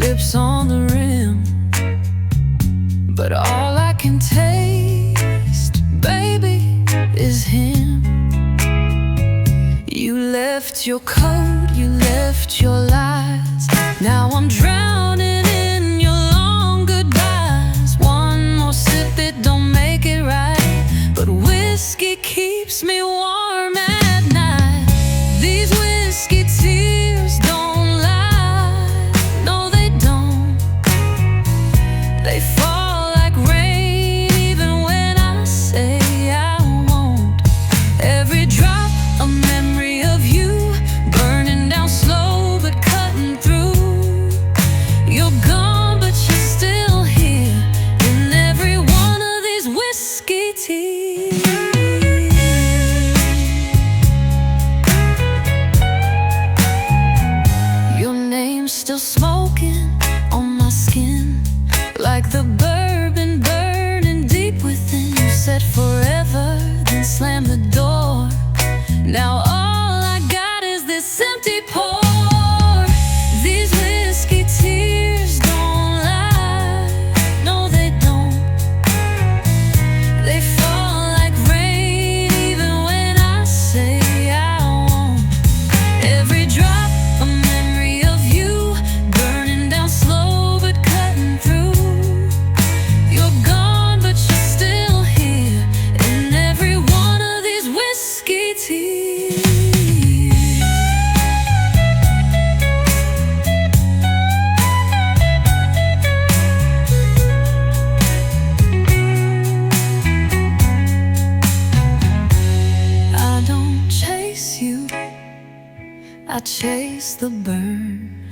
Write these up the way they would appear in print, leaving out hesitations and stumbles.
lips on the rim, but all I can taste, baby, is him. You left your coat, you left your lies. Now I'm drowning in your long goodbyes. One more sip, it don't make it right, but whiskey keeps me warm at night. These whiskey tears don't lie, no they don't. They fall like rain even when I say I won't. Every drop a memory of you, burning down slow but cutting through. You're gone but you're still here in every one of these whiskey tears. Your name's still smoking on my skin, like the bourbon burning deep within. You said forever, then slammed the door. Now all I got is this empty pour. These whiskey tears don't lie, no they don't. They fall like rain even when I say I won't. Every drop a memory of you, burning down slow but cutting through. You're gone but you're still here in every one of these whiskey tears. I don't chase you, I chase the burn.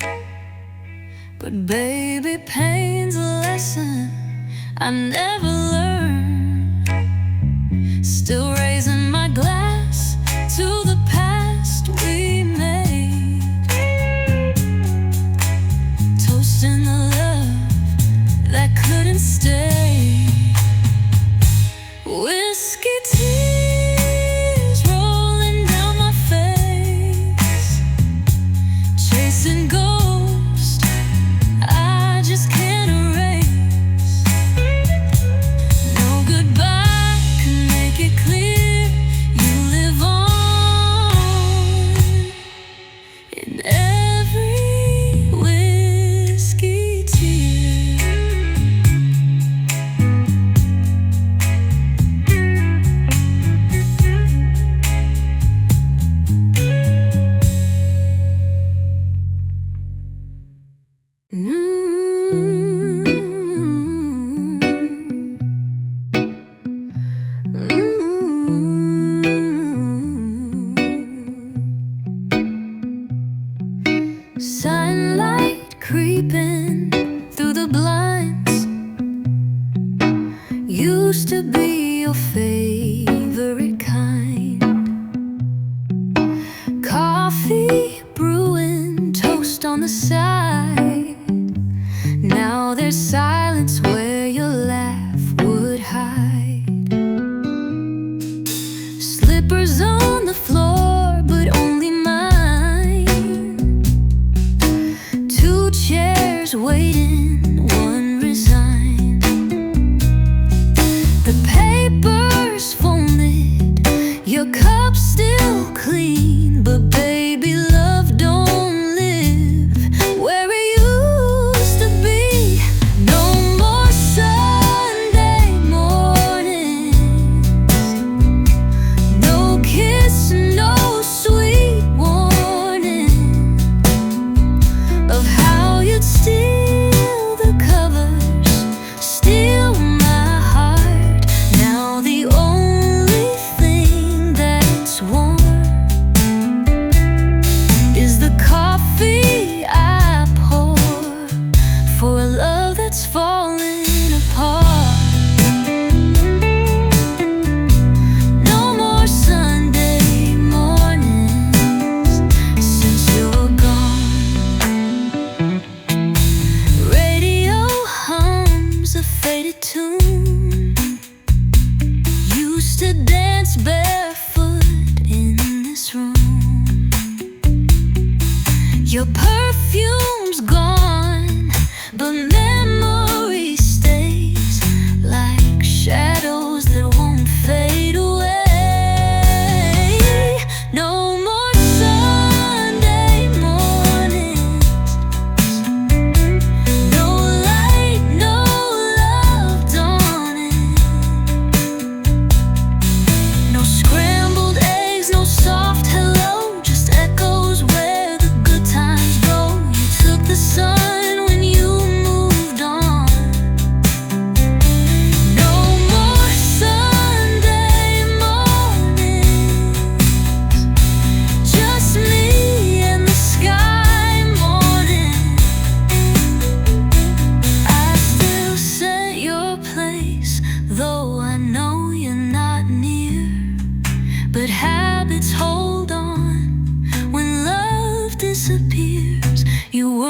But baby, pain's a lesson I never learned. Still raising my glass to the past we made, toasting the love that couldn't stay. Whiskey tears rolling down my face, chasing ghosts I just can't erase. No goodbye can make it clear you live on in every whiskey tear. Sunlight creeping through the blinds used to be your favorite kind. Coffee brewing, toast on the side. Now there's silence where your laugh would hide. Slippers on the floor, but only mine. Two chairs waiting, one resigned. The paper's folded, your cup's still clean, but baby, love don't live where it used to be. No more Sunday mornings, no kiss, no sweet warning of how you'd steal the cover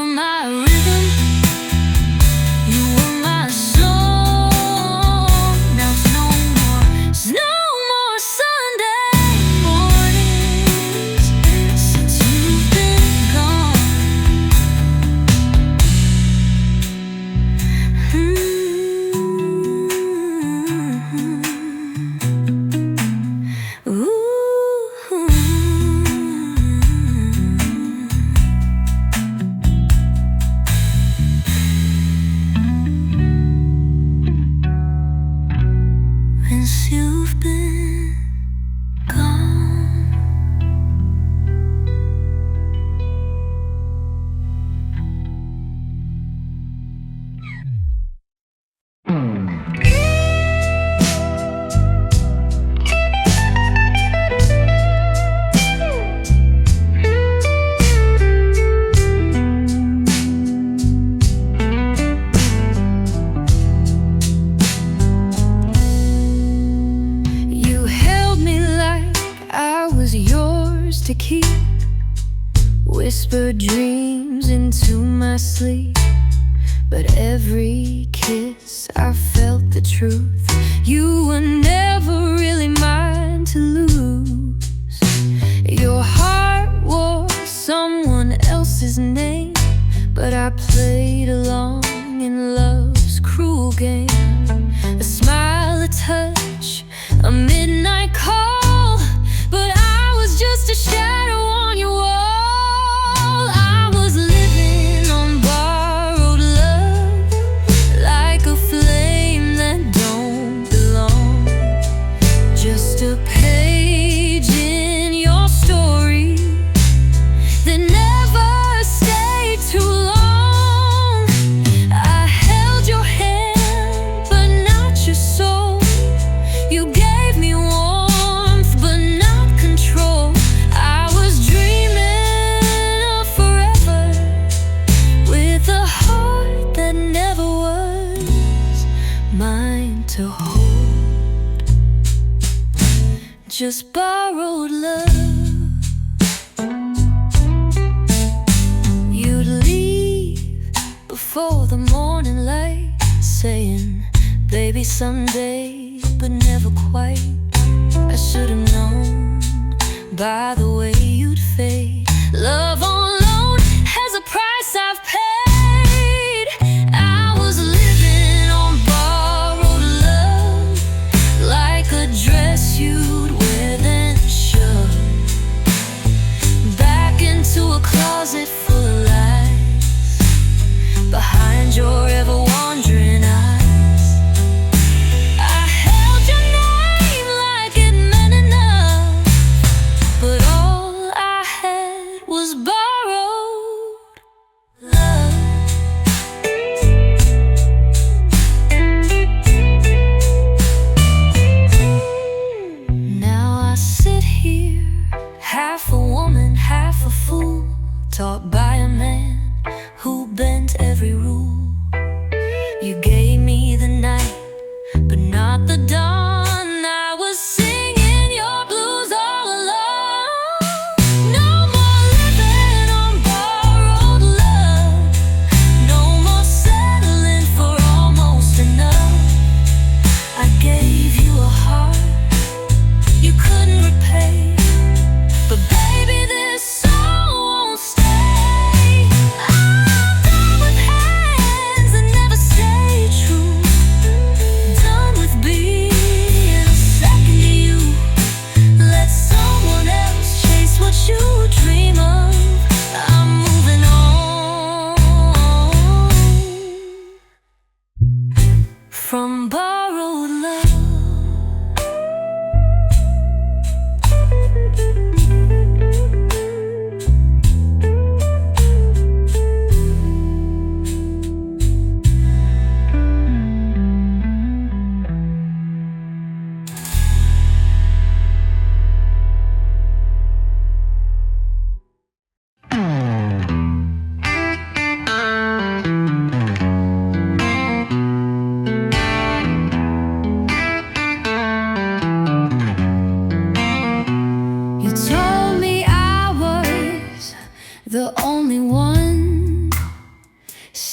were my rhythm, you were my song. Now it's no more Sunday mornings since you've been gone. Since you've been gone. You held me like I was yours to keep, whispered dreams into my sleep. But every kiss I felt the truth. You were never really mine to lose. Your heart was someone else's name, but I played along in love's cruel game. A smile, a touch, a midnight call, but I was just a shadow on your wall. I was living on borrowed love, like a flame that don't belong. Just a page in your story that never stayed too long. I held your hand, but not your soul. You gave me warmth, but not control. I was dreaming of forever, with a heart that never was mine to hold. Just borrowed love. You'd leave before the morning light, saying, baby, someday, but never quite. I should've known by the way you'd fade. Love on loan has a price I've paid. I was living on borrowed love, like a dress you'd wear then shove back into a closet full of lies, behind your ever-wandering eyes. I held your name like it meant enough, but all I had was borrowed love. Now I sit here, half a woman, half a fool, taught by a man who bent every rule. You gave me the night, but not the dawn. I was singing your blues all alone. No more living on borrowed love, no more settling for almost enough. I gave you a heart you couldn't repay, but baby, this soul won't stay. I'm done with hate.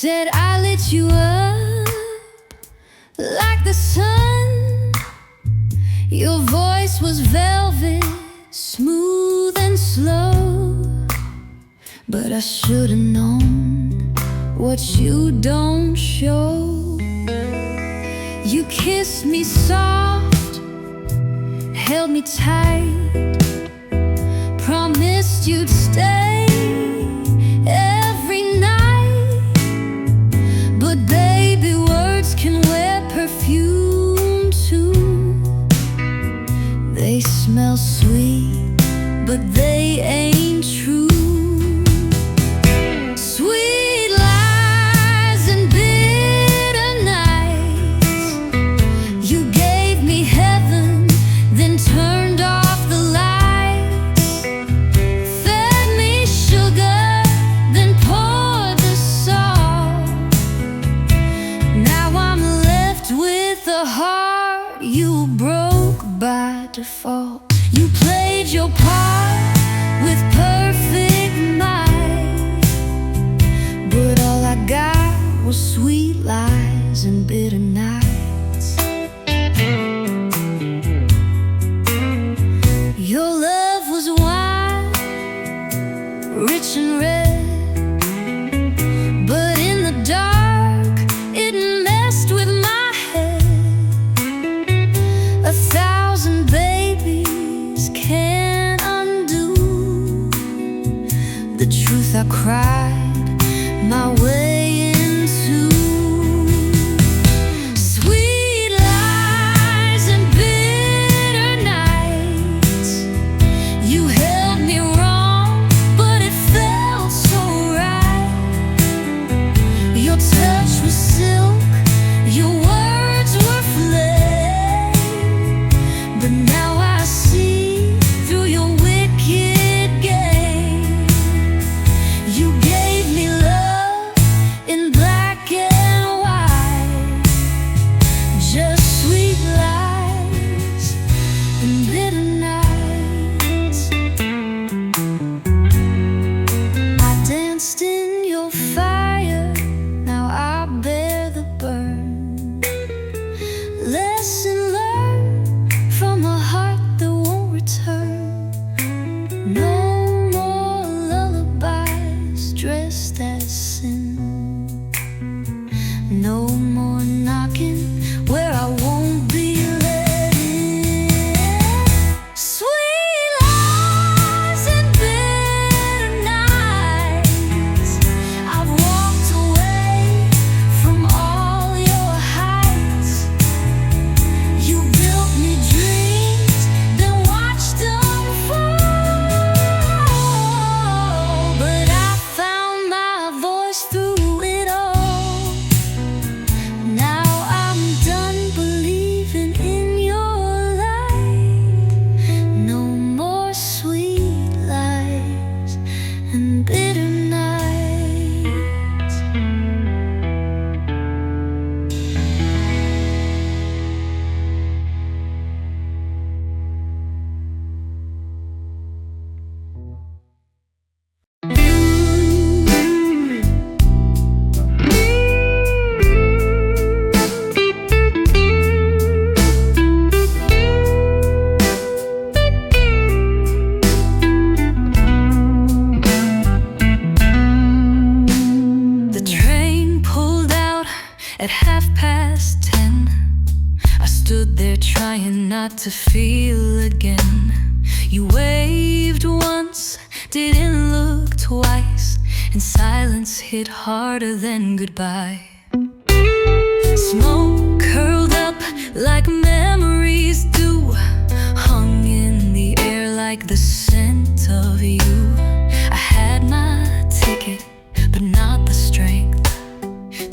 said I lit you up like the sun. Your voice was velvet, smooth and slow. But I should've known what you don't show. You kissed me soft, held me tight, promised you'd stay every night. But baby, words can wear perfume too. They smell sweet, but they ain't true. Sweet lies and bitter nights. You gave me heaven, then turned off the lights. Fed me sugar, then poured the salt. Now I'm left with a heart you broke by default. You played your part with perfect might, but all I got was sweet lies and bitter nights. Your love was wine, rich and red, but in the dark it messed with my head. 1,000 babies can't undo the truth I cried my way into. Sweet lies and bitter nights. You held me wrong, but it felt so right. Your touch was silk, your words were flame. But now I see through your wicked game. You gave me love in black and white, just sweet lies and bitter nights. I danced in your fire, now I bear the burn. Lesson learned from a heart that won't return. No more lullabies dressed as sin. No more knocking where I won't be let in. Sweet lies and bitter nights. I've walked away from all your heights. You built me dreams, then watched them fall. But I found my voice through it all. Now I'm done believing in your light. No more sweet lies and bitter nights. The train pulled out at 10:30. I stood there trying not to feel again. You waved once, didn't look twice, and silence hit harder than goodbye. Smoke curled up like memories do, hung in the air like the scent of you. I had my ticket, but not the strength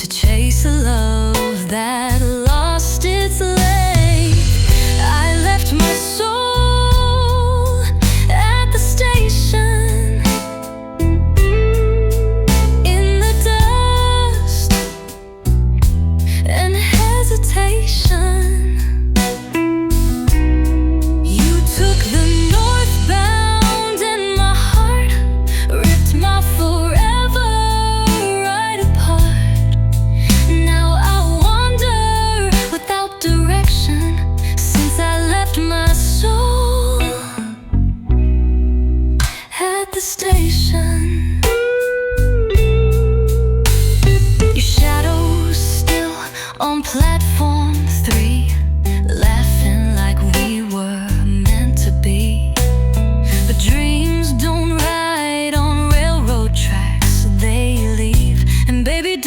to chase a love that lost its length. I left my soul at the station, in the dust and hesitation. You took the northbound and my heart ripped my forever right apart.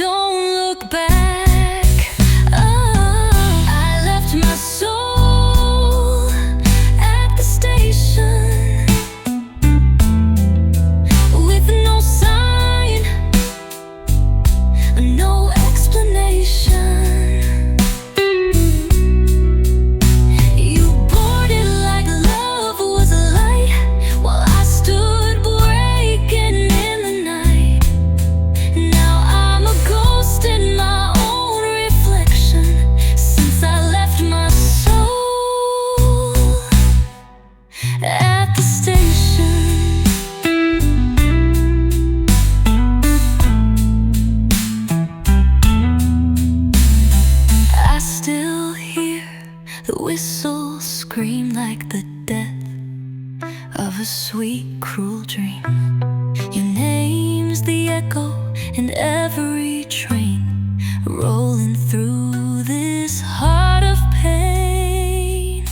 don't look back. Oh, I left my soul at the station with no sign, no explanation. You boarded like love was a light while I stood breaking in the night. Now I'm a ghost in my own reflection since I left my soul at the station. I still hear the whistle scream like the death of a sweet, cruel dream. Your name's the echo in every train rolling through this heart of pain.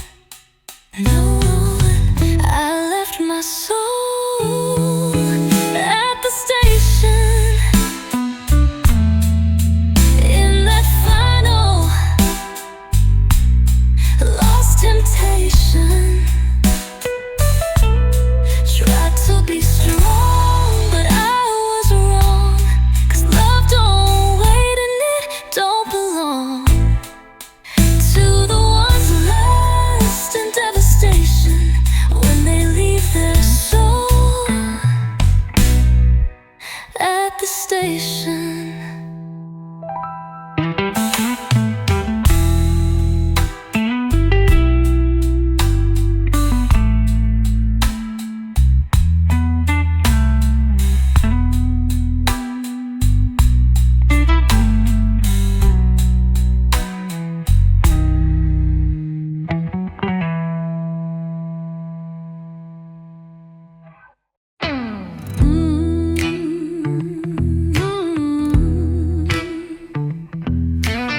No, I left my soul at the station in that final lost temptation. Tried to be strong, but I was wrong. 'Cause love don't wait and it don't belong to the ones lost in devastation when they leave their soul at the station.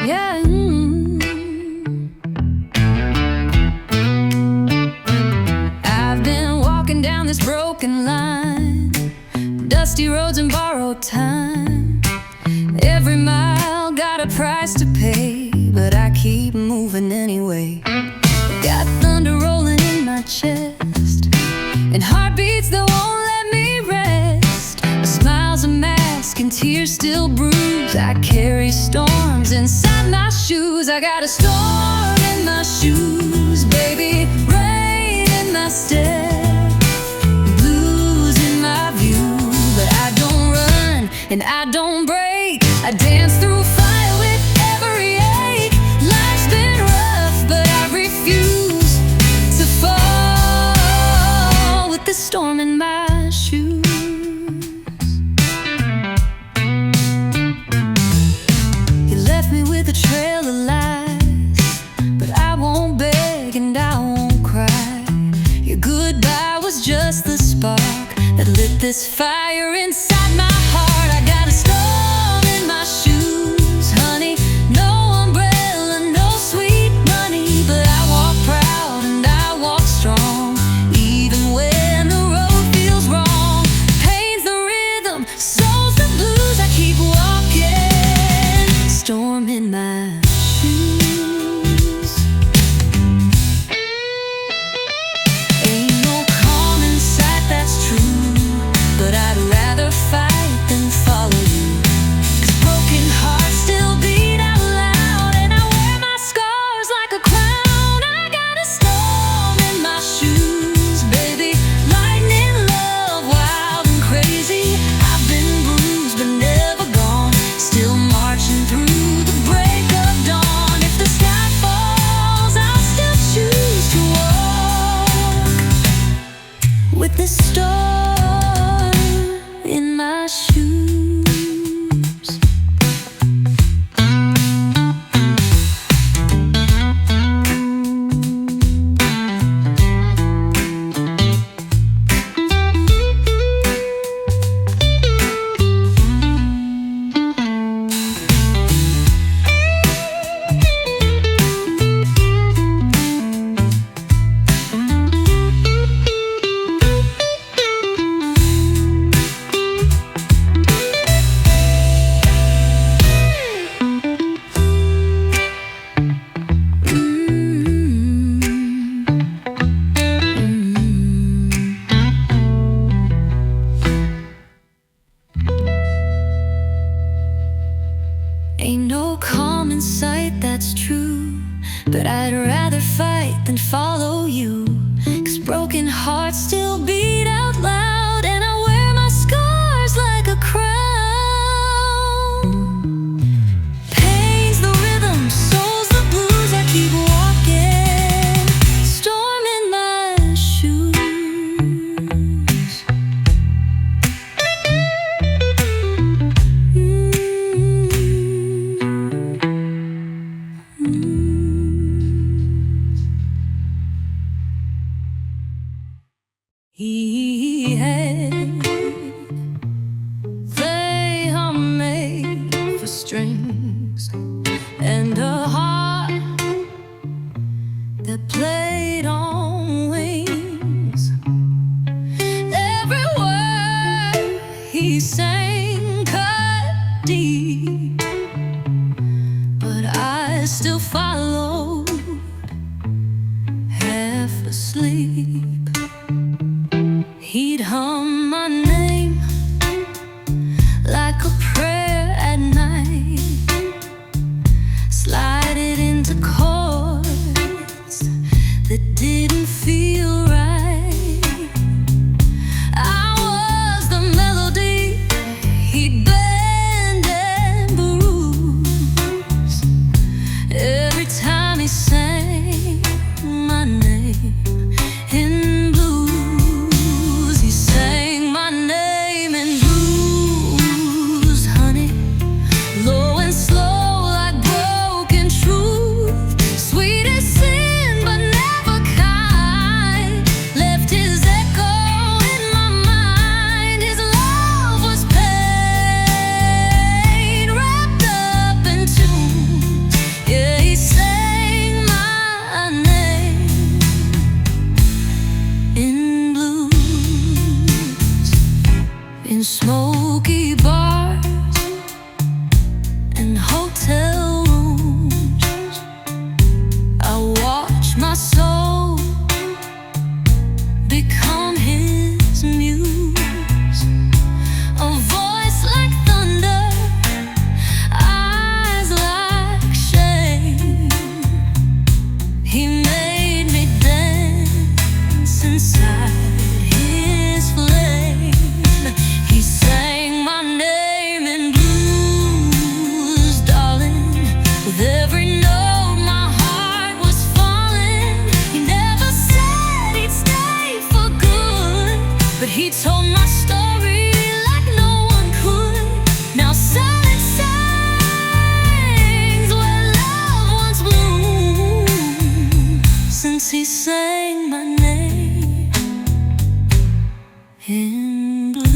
Yeah. I've been walking down this broken line, dusty roads and borrowed time. Every mile got a price to pay, but I keep moving anyway. Got thunder rolling in my chest and heartbeats that won't let me rest. A smile's a mask and tears still bruise. I carry storms inside my shoes. I got a storm in my shoes, baby. Rain in my step, blues in my view. But I don't run and I don't break. I dance through fire with every ache. Life's been rough, but I refuse to fall with the storm in my shoes. You left me with a trail of lies, but I won't beg and I won't cry. Your goodbye was just the spark that lit this fire inside my heart. I got a storm in my shoes, honey. No umbrella, no sweet money, but I walk proud and I walk strong, even when the road feels wrong. Pain's the rhythm, soul's the blues. I keep walking, storm in my shoes. Ain't no calm in sight, that's true, but I'd rather calm in sight, that's true, but I'd rather fight than follow you. 'Cause broken hearts still beat out loud, and I wear my scars like a crown. Pain's the rhythm, soul's the blues. I keep walking, storm in my shoes. They are made for strings and a heart that played on wings. Every word he sang cut deep, but I still followed, half asleep. He'd hum my name like a prayer at night, slide it into chords that didn't feel right. I was the melody he'd bend and bruise. Every time he sang my name in smoky bars and hotel rooms, I watch my soul become his muse. A voice like thunder, eyes like shame. He made me dance inside his flame. He sang my name in blues, darling. With every note my heart was falling. He never said he'd stay for good, but he told my story like no one could. Now silence sings where love once bloomed, since he sang my name in blues.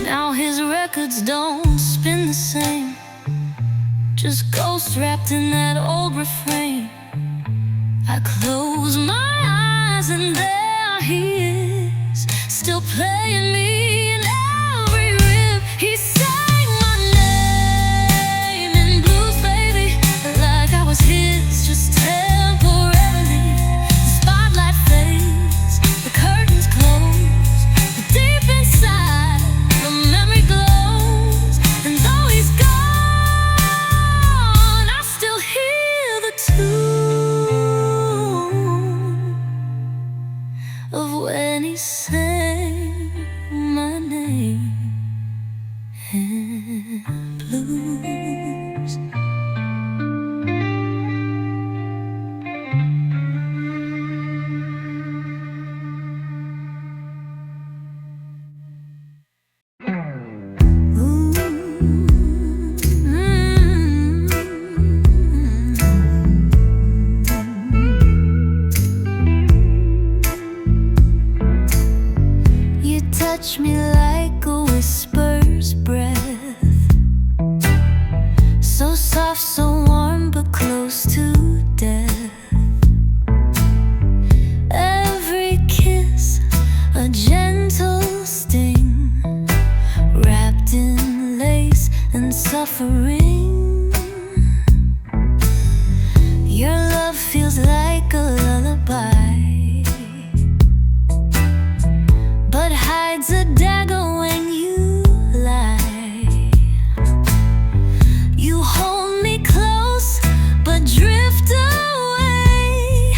Now his records don't spin the same, just ghosts wrapped in that old refrain. I close my eyes and there he is, still playing me in every rib. He sang my name in blues, baby, like I was his, just temporarily. The spotlight fades, the curtains close, but deep inside the memory glows. And though he's gone, I still hear the tune of when he sang my name in blues. You touch me like a whisper's breath, suffering. Your love feels like a lullaby, but hides a dagger when you lie. You hold me close, but drift away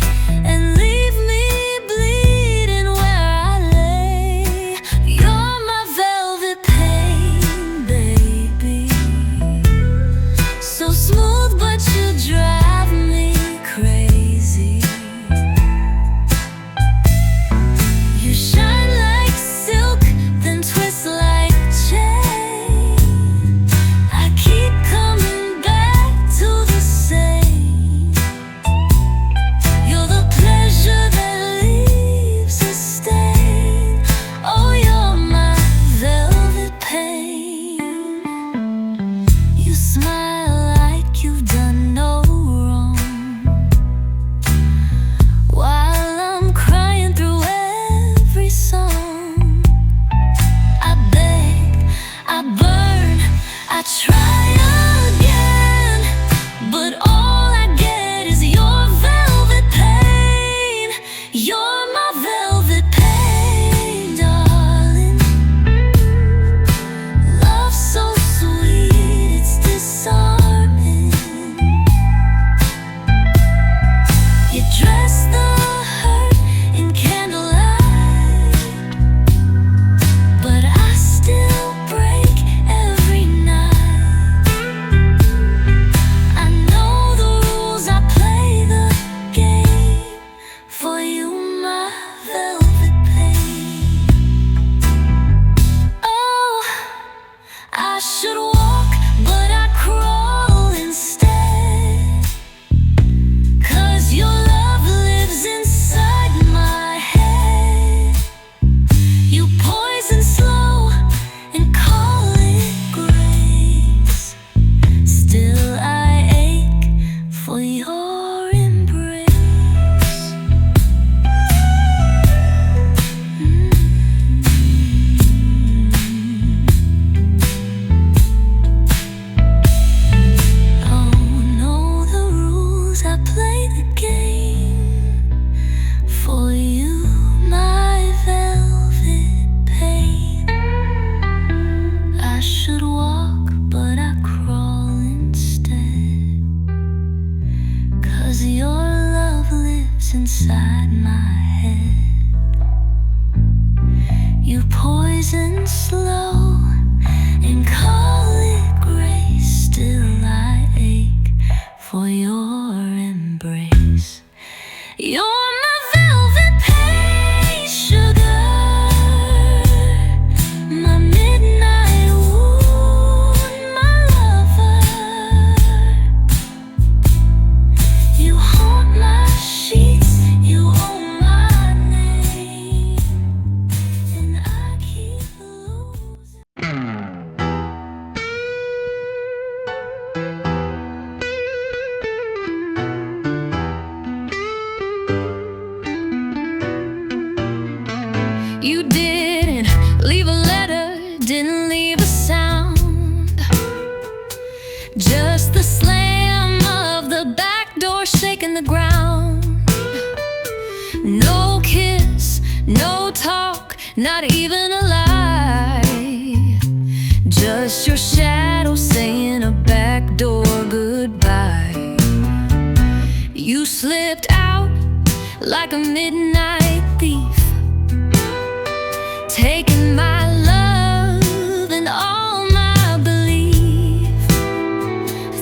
and leave me bleeding where I lay. You're my velvet pain, baby, so smooth but you drive me crazy. You shine like silk, then twist like chain. I keep coming back to the same. You're the pleasure that leaves a stain. Oh, you're my velvet pain. You smile like you've done no wrong, while I'm crying through every song. I beg, I burn, I try again, but all I get is your velvet pain. You're my velvet pain, darling. Love so sweet, it's disarming. You dress the hurt in candlelight, but I still break every night. I know the rules, I play the game for you, my velvet pain. Oh, I should walk, but I crawl instead, 'cause your love lives inside my head. You poison slow and call it grace. Still I ache for your embrace. Oh, know the rules, I play the game for you, my velvet pain. I should walk, but I crawl instead, 'cause your love lives inside my head. You poison slow and call it grace. Still I ache for your embrace. You're my velvet pain, sugar, my midnight wound, my lover. You haunt my sheets, you own my name, and I keep losing. You didn't leave a letter, didn't leave a sound, just the slam of the back door shaking the ground. No kiss, no talk, not even a lie, just your shadow saying a backdoor goodbye. You slipped out like a midnight thief, taking my love and all my belief.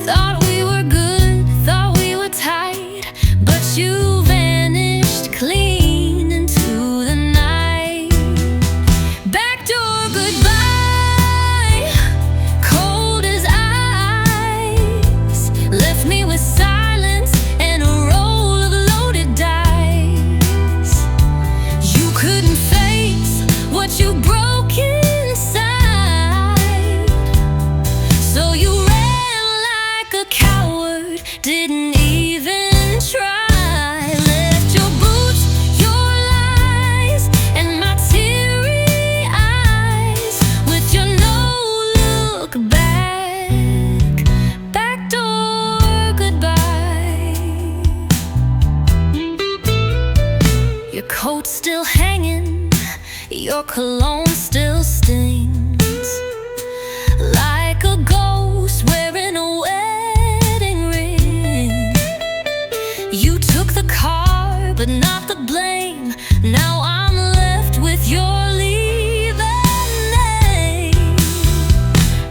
Thought we were good, thought we were tight, but you vanished clean into the night. Backdoor goodbye, cold as ice, left me with silence and a roll of loaded dice. Your cologne still stings like a ghost wearing a wedding ring. You took the car, but not the blame. Now I'm left with your leaving name.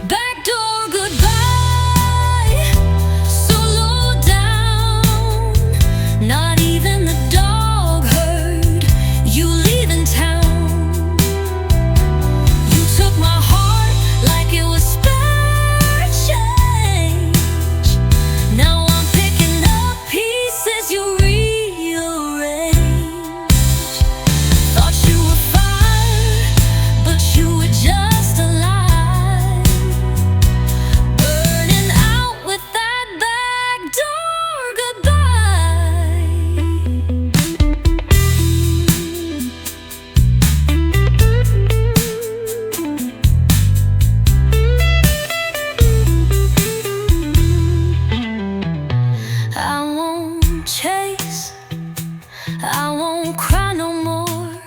Backdoor goodbye, so low down. Not even the dog heard you leaving town. You took my heart like it was spare change. Now I'm picking up pieces you rearrange. Thought you were fine, but you were just alive, burning out with that backdoor goodbye. I won't chase, I won't cry no more.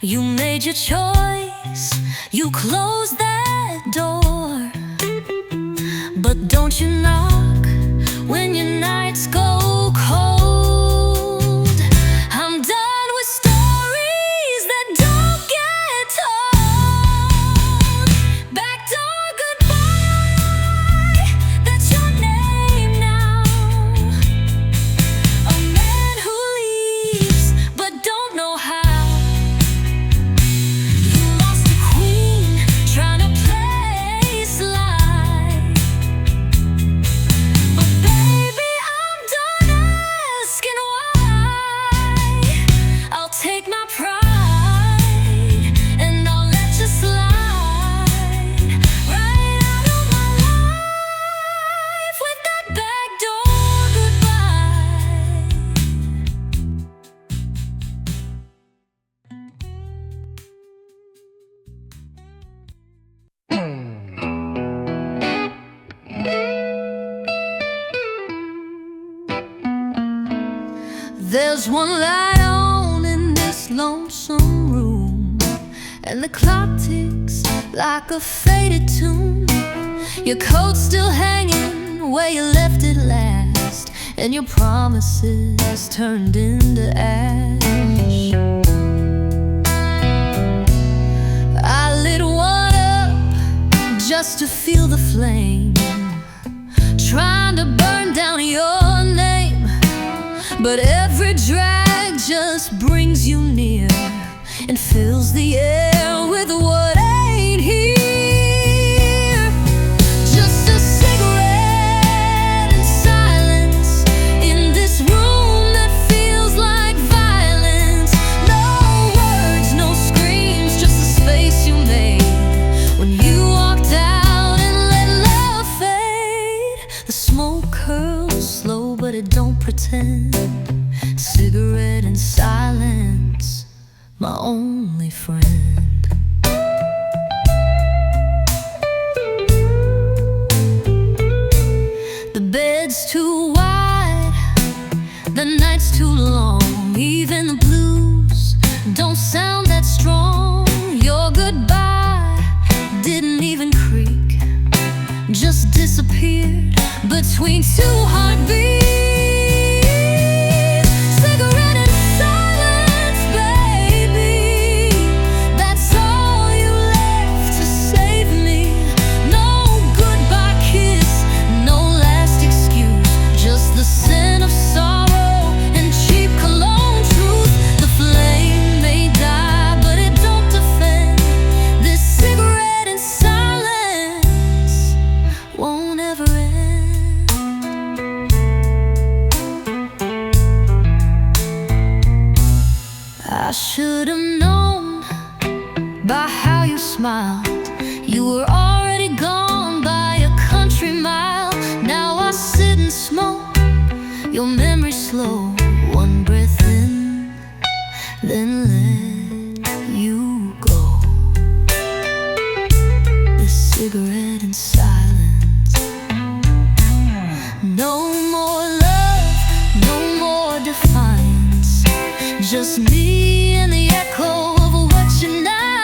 You made your choice, you closed that door. But don't you knock when your nights go cold. I'm done with stories that don't get told. Backdoor goodbye, that's your name now. A man who leaves but don't know how. You lost a queen trying to play sly. But baby, I'm done asking why. I'll take my pride and I'll let you slide right out of my life with that backdoor goodbye. There's one light on in this lonesome room, and the clock ticks like a faded tune. Your coat's still hanging where you left it last, and your promises turned into ash. I lit one up just to feel the flame, trying to burn down your name. But every drag just brings you near and fills the air with what ain't here. Just a cigarette and silence in this room that feels like violence. No words, no screams, just the space you made when you walked out and let love fade. The smoke curls slow, but it don't pretend. Cigarette and silence, my only friend. The bed's too wide, the night's too long. Even the blues don't sound that strong. Your goodbye didn't even creak, just disappeared between two heartbeats. Cigarette and silence, baby, that's all you left to save me. No goodbye kiss, no last excuse, just the scent of sorrow and cheap cologne truth. The flame may die, but it don't defend. This cigarette and silence won't ever end. I should have known by how you smiled. You were already gone by a country mile. Now I sit and smoke your memory slow, one breath in, then let you go. This cigarette and silence. No more love, no more defiance. Just me and the echo of what you now.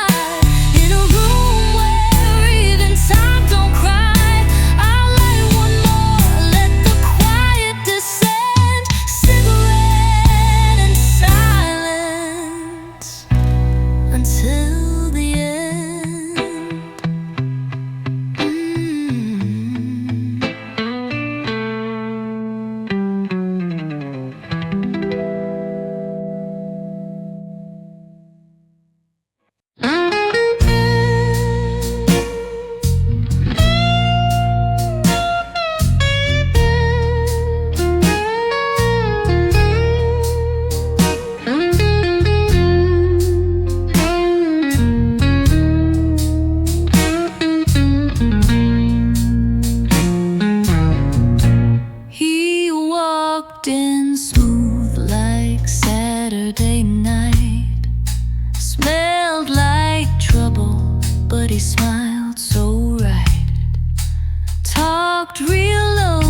walked real low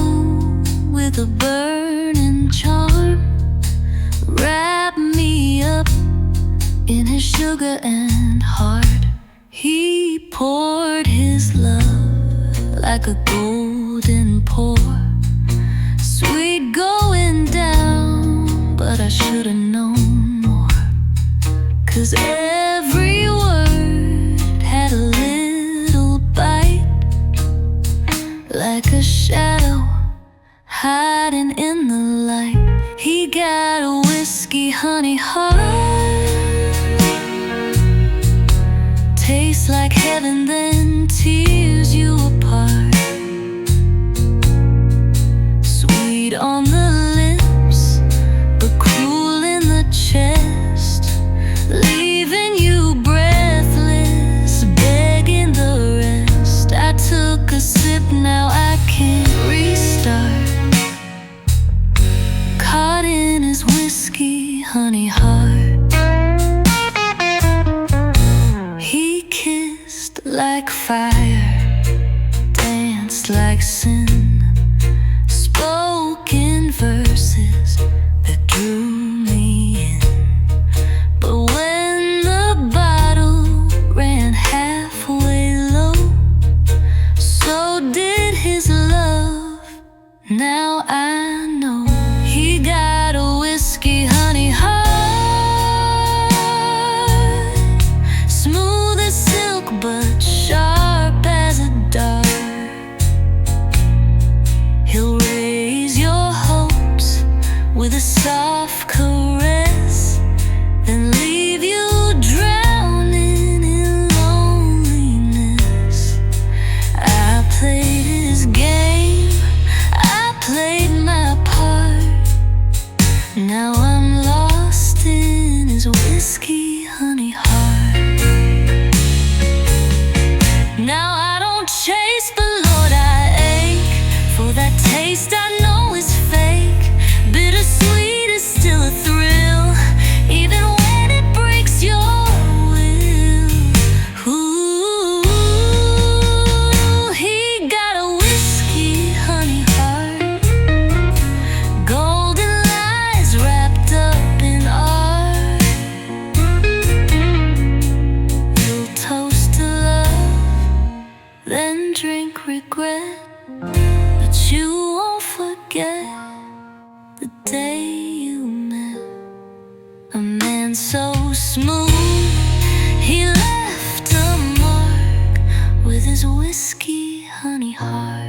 with a burning charm, wrapped me up in his sugar and heart. He poured his love like a golden pour, sweet going down, but I should've known more. 'Cause every word had a little bite, like a shadow hiding in the light. He got a whiskey honey heart, tastes like heaven, then tears you apart. Sweet on the lips, but cruel in the chest, leaving you breathless, begging the rest. I took a sip, now I can't restart. Caught in his whiskey honey heart. He kissed like fire, danced like sin, spoke in verses that drew me in. But when the bottle ran halfway low, so did his love. Now I know he got a whiskey honey heart, smooth as silk but sharp as a dart. He'll raise your hopes with a soft caress, then leave you drowning in loneliness. I played his game, I played my part. Now I'm lost in his whiskey honey heart. Now I don't chase, but Lord, I ache for that taste I know is fake. Bittersweet is still a thrill, even when it breaks your will. Ooh, he got a whiskey honey heart, golden lies wrapped up in art. You'll toast to love, then drink regret, but you won't forget the day you met a man so smooth. He left a mark with his whiskey honey heart.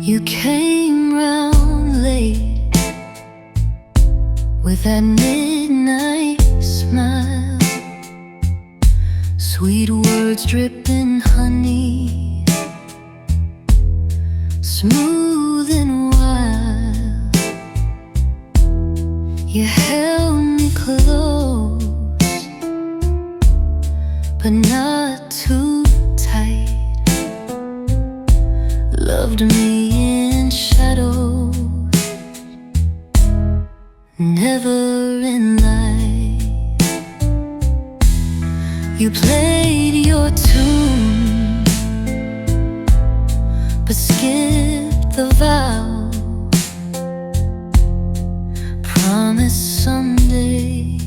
You came round late with that midnight smile, sweet words dripping honey, smooth and wild. You held me close, but not too tight. Loved me in shadows, never in light. You played your tune, but skipped the vow. Promise someday,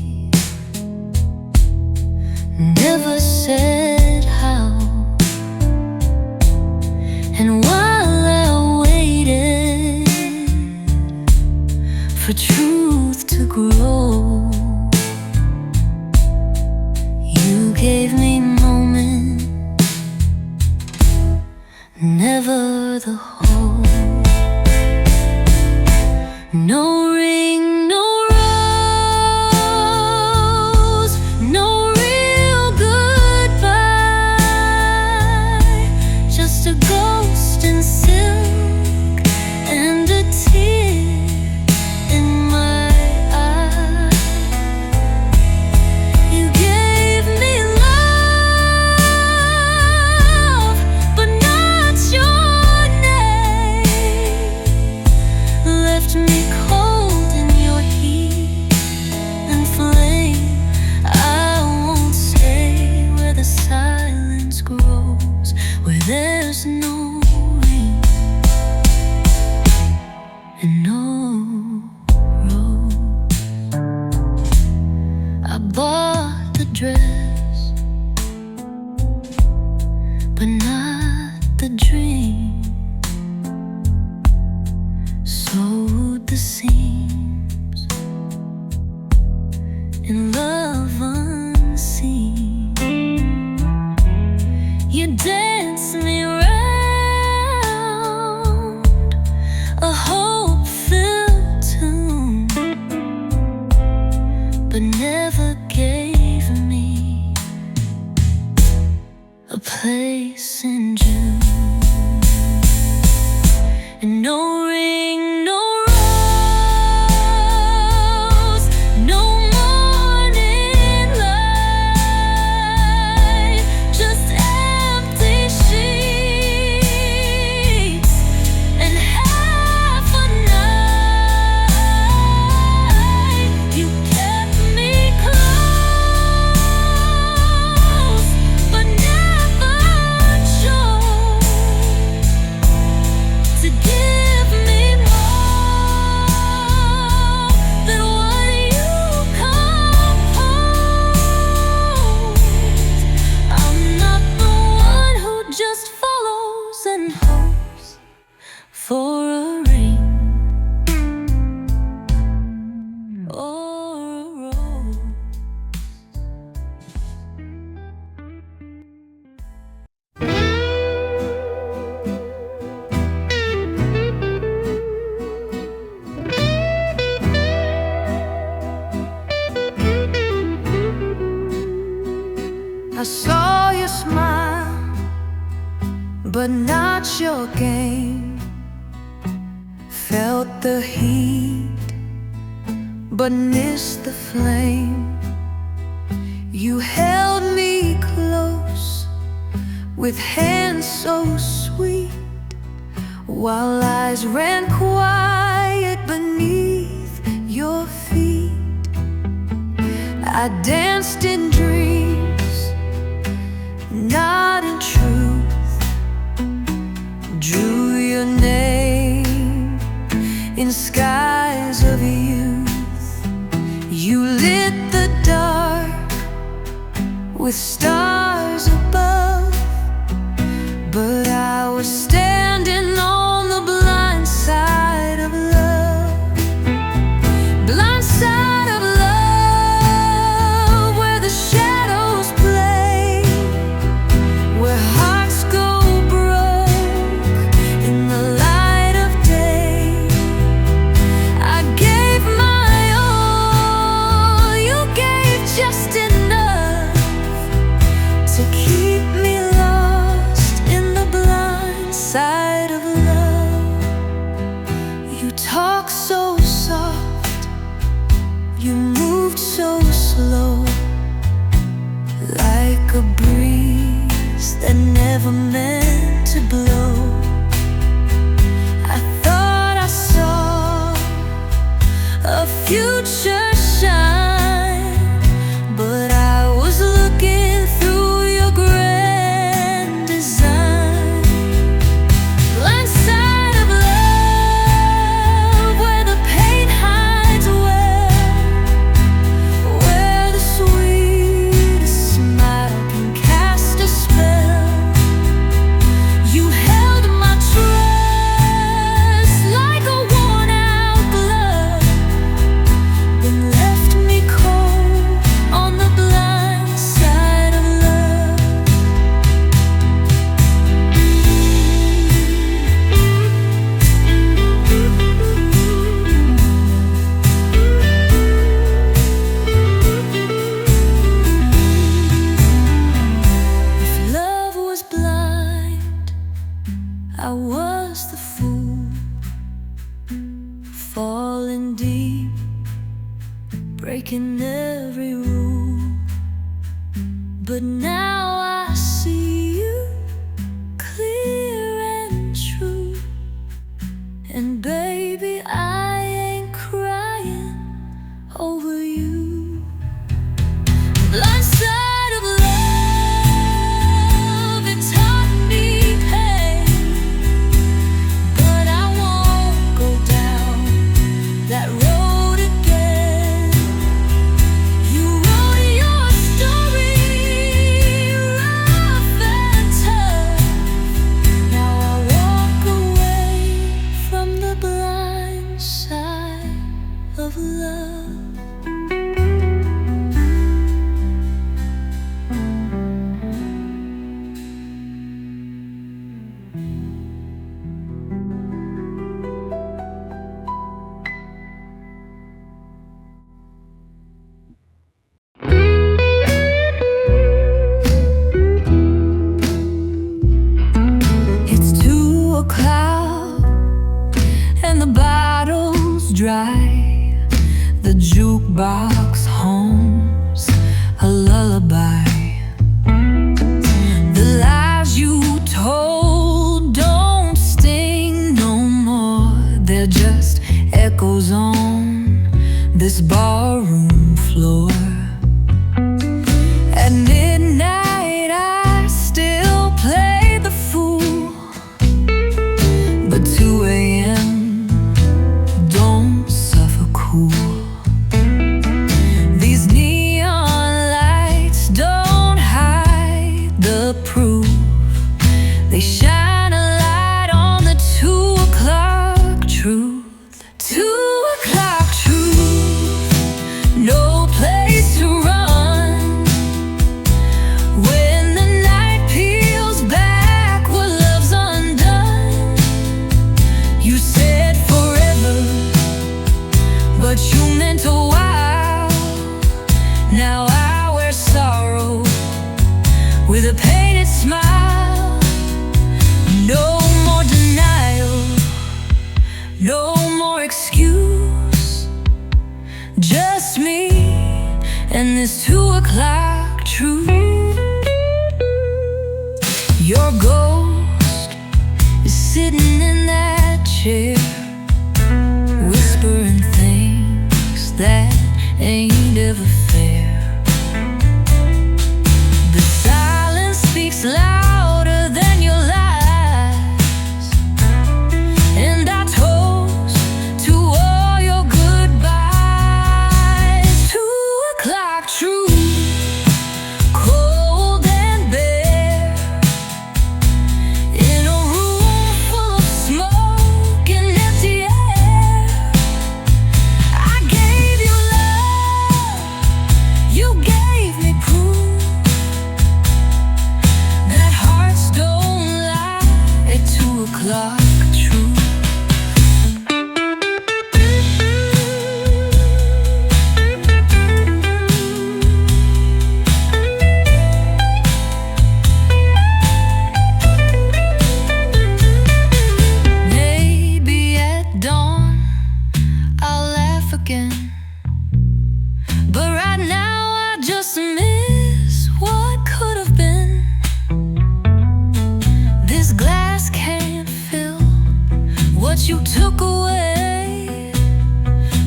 never said how. And while I waited for truth to grow, you gave me moments, never the whole. No ring, no rose, no real goodbye, just a ghost in silk and and no road. I bought the dress, but not the dream. Sewed the seams in love unseen. You dance me round a hope-filled tune, but never gave me a place in June. And no ring, no rose, no morning light, just empty sheets and half a night. You kept me close, but never chose to give me more than what you composed. I'm not the one who just follows and hopes for a ring or a rose. I saw you smile, but not your game. Felt the heat, but missed the flame. You held me close with hands so sweet, while eyes ran quiet beneath your feet. I danced in dreams, not in truth. Drew your name in skies of youth. You lit the dark with stars above, but I was standing on the blind side of love. Blind side of love, where the shadows play, where hearts go broke in the light of day. I gave my all, you gave just enough to keep me lost in the blind side of love. You talk so soft, you moved so slow, like a breeze that never meant to blow. I thought I saw a future shine, but I was looking through your grand design. Blind side of love, where the pain hides well, where the sweetest smile can cast a spell. You held my trust like a worn-out glove, then left me cold on the blind side of love. If love was blind, I was the fool, falling deep, breaking every rule. But now I see you clear and true, and baby, I ain't crying over you. Blind side of love, it taught me pain, but I won't go down dry, the jukebox hums a lullaby. The lies you told don't sting no more, they're just echoes on this barroom floor. At midnight I still play the fool, but 2 a.m. don't suffer cool. These neon lights don't hide the proof, they shine a light on the 2 o'clock truth. 2 o'clock truth, no place to run when the night peels back what love's undone. You said forever, but you meant a while. Now I wear sorrow with a painted smile. No more denial, no more excuse, just me and this 2 o'clock truth. Your ghost is sitting in that chair, whispering things that ain't ever fair. The silence speaks louder than your lies, and I toast to all your goodbyes. 2 o'clock truth, cold and bare, in a room full of smoke and empty air. I gave you love, you gave me proof that hearts don't lie at 2 o'clock truth. Maybe at dawn I'll laugh again, but right now I just miss what could have been. This glass can't fill what you took away,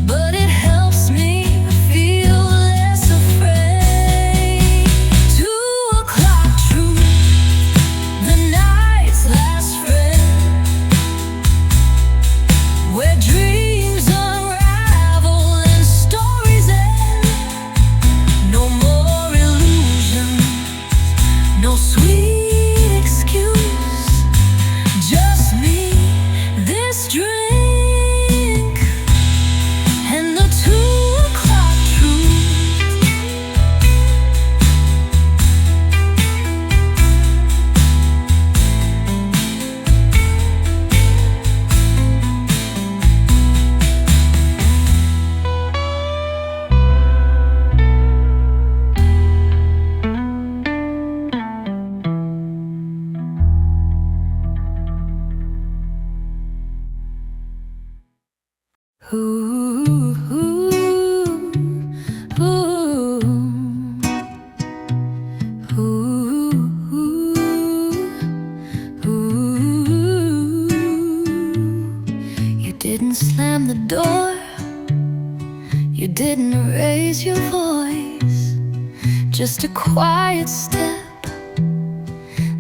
but it helps me feel less afraid. 2 o'clock truth, the night's last friend, where dreams unravel and stories end. No more illusions, no sweet excuse, just me, this drink, and the 2 o'clock truth. Ooh, ooh, ooh, ooh, ooh. You didn't slam the door, you didn't raise your voice, just a quiet step,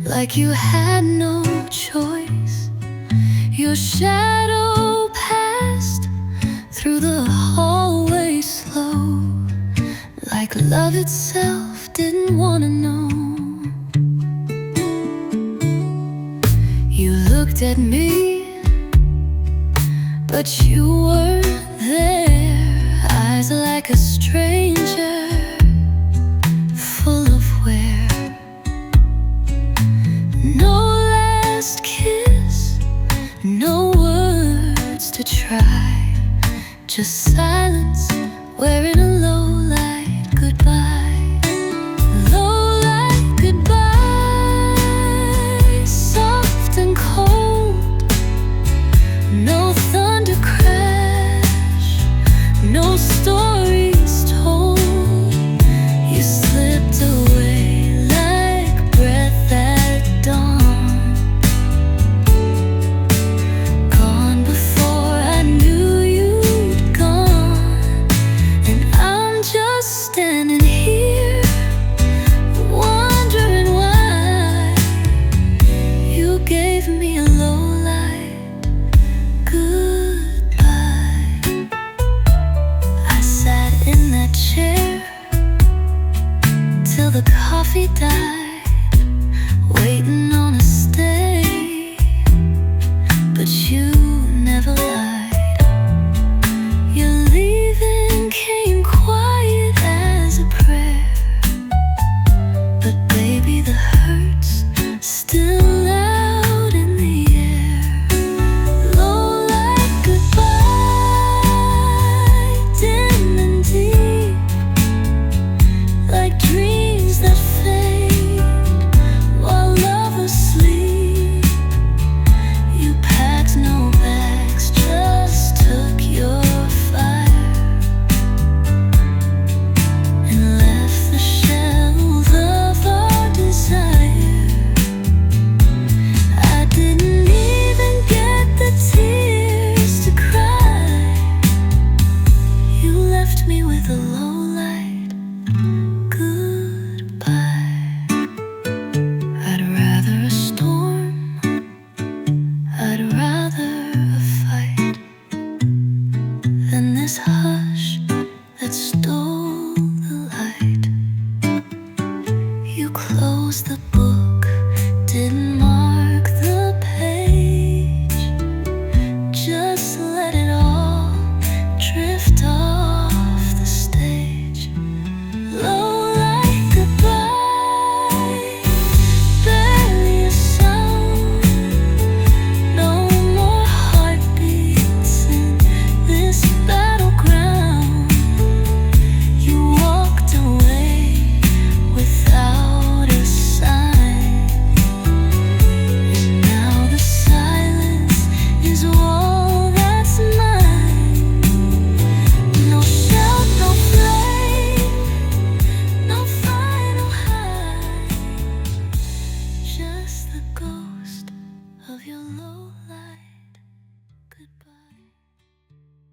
like you had no choice. Your shadow passed through the hallway slow, like love itself didn't wanna know. You looked at me, but you weren't there. Eyes like a stranger, full of wear. No last kiss, no words to try, just silence wearing a